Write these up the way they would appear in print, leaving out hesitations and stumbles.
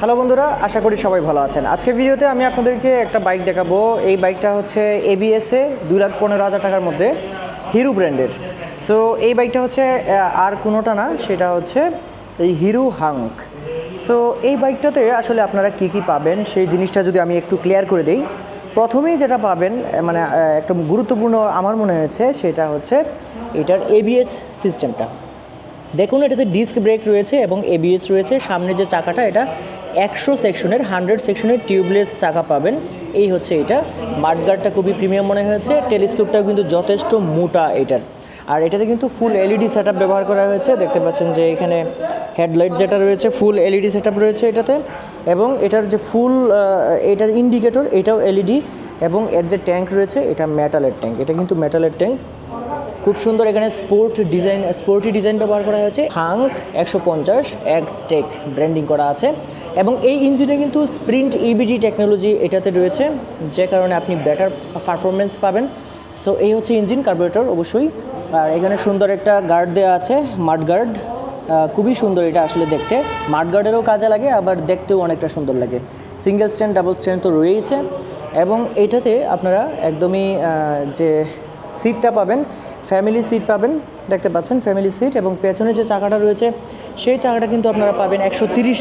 Hello বন্ধুরা, আশা করি সবাই ভালো আছেন। আজকের ভিডিওতে আমি আপনাদেরকে একটা বাইক দেখাবো। এই বাইকটা হচ্ছে এবিএসে 2,15,000 টাকার মধ্যে হিরো ব্র্যান্ডের। সো এই বাইকটা হচ্ছে আর কোনোটা না, সেটা হচ্ছে এই হিরো হাঙ্ক। সো এই বাইকটাতে আসলে আপনারা কি পাবেন সেই জিনিসটা যদি আমি একটু ক্লিয়ার করে দিই। প্রথমেই যেটা পাবেন মানে একটা গুরুত্বপূর্ণ আমার মনে হয়েছে সেটা হচ্ছে এটার এবিএস সিস্টেমটা। দেখুন, এটাতে ডিস্ক ব্রেক রয়েছে এবং এবিএস রয়েছে। সামনে যে চাকাটা এটা 100 সেকশনের টিউবলেস চাকা পাবেন। এই হচ্ছে এটা। মাডগার্ডটা খুবই প্রিমিয়াম মনে হয়েছে। টেলিস্কোপটাও কিন্তু যথেষ্ট মোটা এটার। আর এটাতে কিন্তু ফুল এলইডি সেটআপ ব্যবহার করা হয়েছে। দেখতে পাচ্ছেন যে এখানে হেডলাইট যেটা রয়েছে ফুল এলইডি সেটআপ রয়েছে এটাতে, এবং এটার যে ফুল এটার ইন্ডিকেটর এটাও এলইডি, এবং এর যে ট্যাঙ্ক রয়েছে এটা মেটালের ট্যাঙ্ক। এটা কিন্তু মেটালের ট্যাঙ্ক, খুব সুন্দর। এখানে স্পোর্টি ডিজাইন ব্যবহার করা হয়েছে। হাঙ্ক 150 এক্সটেক ব্র্যান্ডিং করা আছে, এবং এই ইঞ্জিনে কিন্তু স্প্রিন্ট ইবিডি টেকনোলজি এটাতে রয়েছে, যে কারণে আপনি বেটার পারফরমেন্স পাবেন। সো এই হচ্ছে ইঞ্জিন, কার্বোরেটর অবশ্যই। আর এখানে সুন্দর একটা গার্ড দেওয়া আছে, মাড গার্ড। খুবই সুন্দর এটা আসলে দেখতে। মাড গার্ডেরও কাজে লাগে, আবার দেখতেও অনেকটা সুন্দর লাগে। সিঙ্গেল স্ট্যান্ড ডাবল স্ট্যান্ড তো রয়েছে, এবং এটাতে আপনারা একদমই যে সিটটা পাবেন ফ্যামিলি সিট পাবেন। দেখতে পাচ্ছেন ফ্যামিলি সিট, এবং পেছনে যে চাকাটা রয়েছে সেই চাকাটা কিন্তু আপনারা পাবেন 130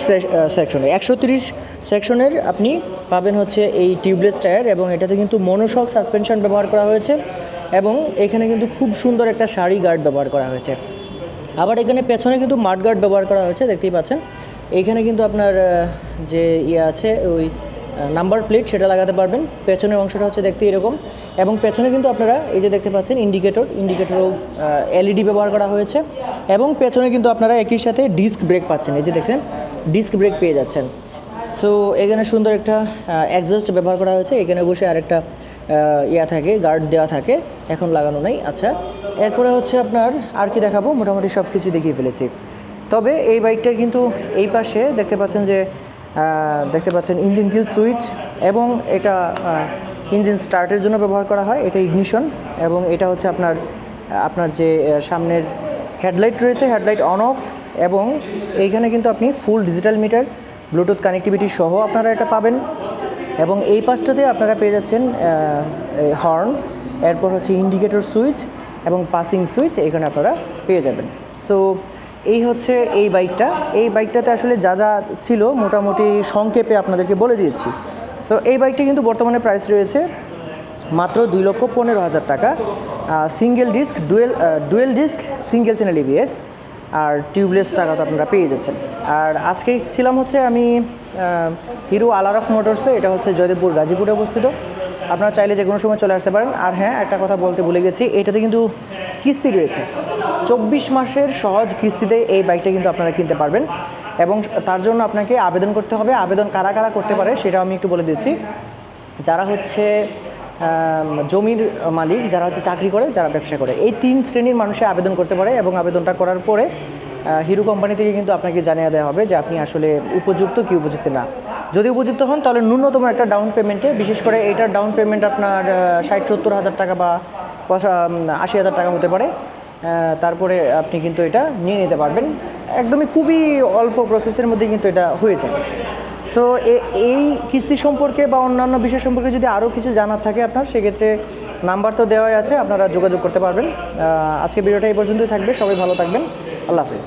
সেকশনের। 130 সেকশনের আপনি পাবেন হচ্ছে এই টিউবলেস টায়ার, এবং এটাতে কিন্তু মনোশক সাসপেনশন ব্যবহার করা হয়েছে, এবং এখানে কিন্তু খুব সুন্দর একটা সারি গার্ড ব্যবহার করা হয়েছে। আবার এখানে পেছনে কিন্তু মাড গার্ড ব্যবহার করা হয়েছে, দেখতেই পাচ্ছেন। এইখানে কিন্তু আপনার যে আছে ওই নাম্বার প্লেট, সেটা লাগাতে পারবেন। পেছনের অংশটা হচ্ছে দেখতে এরকম, এবং পেছনে কিন্তু আপনারা এই যে দেখতে পাচ্ছেন ইন্ডিকেটরও এলইডি ব্যবহার করা হয়েছে, এবং পেছনে কিন্তু আপনারা একই সাথে ডিস্ক ব্রেক পাচ্ছেন। এই যে দেখেন ডিস্ক ব্রেক পেয়ে যাচ্ছেন। সো এখানে সুন্দর একটা এক্সস্ট ব্যবহার করা হয়েছে। এখানে বসে আরেকটা থাকে, গার্ড দেওয়া থাকে, এখন লাগানো নেই। আচ্ছা, এরপরে হচ্ছে আপনার আর কি দেখাবো, মোটামুটি সব কিছু দেখিয়ে ফেলেছি। তবে এই বাইকটা কিন্তু এই পাশে দেখতে পাচ্ছেন ইঞ্জিন কিল সুইচ, এবং এটা ইঞ্জিন স্টার্টের জন্য ব্যবহার করা হয়। এটা ইগনিশন, এবং এটা হচ্ছে আপনার যে সামনের হেডলাইট রয়েছে, হেডলাইট অন অফ, এবং এইখানে কিন্তু আপনি full digital meter Bluetooth connectivity সহ আপনারা এটা পাবেন। এবং এই পাশটাতে আপনারা পেয়ে যাচ্ছেন হর্ন, এরপর হচ্ছে ইন্ডিকেটর সুইচ এবং পাসিং সুইচ এখানে আপনারা পেয়ে যাবেন। সো এই হচ্ছে এই বাইকটাতে আসলে যা যা ছিল মোটামুটি সংক্ষেপে আপনাদেরকে বলে দিয়েছি। সো এই বাইকটি কিন্তু বর্তমানে প্রাইস রয়েছে মাত্র 2,15,000 টাকা। Single disc dual disc single channel A B S, আর টিউবলেস চাকা তো আপনারা পেয়ে যাচ্ছেন। আর আজকে ছিলাম হচ্ছে আমি হিরো আলারাফ মোটরসে, এটা হচ্ছে জয়দেবপুর গাজীপুরে অবস্থিত। আপনারা চাইলে যে কোনো সময় চলে আসতে পারেন। আর হ্যাঁ, একটা কথা বলতে ভুলে গেছি, এটাতে কিন্তু কিস্তি রয়েছে। 24 মাসের সহজ কিস্তিতে এই বাইকটা কিন্তু আপনারা কিনতে পারবেন, এবং তার জন্য আপনাকে আবেদন করতে হবে। আবেদন কারা কারা করতে পারে সেটা আমি একটু বলে দিচ্ছি। যারা হচ্ছে জমির মালিক, যারা হচ্ছে চাকরি করে, যারা ব্যবসা করে, এই 3 শ্রেণীর মানুষে আবেদন করতে পারে। এবং আবেদনটা করার পরে হিরো কোম্পানি থেকে কিন্তু আপনাকে জানিয়ে দেওয়া হবে যে আপনি আসলে উপযুক্ত কি উপযুক্ত না। যদি উপযুক্ত হন তাহলে ন্যূনতম একটা ডাউন পেমেন্টে, বিশেষ করে এইটার ডাউন পেমেন্ট আপনার 60-70 হাজার টাকা বা 80,000 টাকা হতে পারে। তারপরে আপনি কিন্তু এটা নিয়ে নিতে পারবেন। একদমই খুবই অল্প প্রসেসের মধ্যে কিন্তু এটা হয়ে যায়। সো এই কিস্তি সম্পর্কে বা অন্যান্য বিষয় সম্পর্কে যদি আরও কিছু জানার থাকে আপনার, সেক্ষেত্রে নাম্বার তো দেওয়াই আছে, আপনারা যোগাযোগ করতে পারবেন। আজকে ভিডিওটা এই পর্যন্তই থাকবে। সবাই ভালো থাকবেন। আল্লাহ হাফিজ।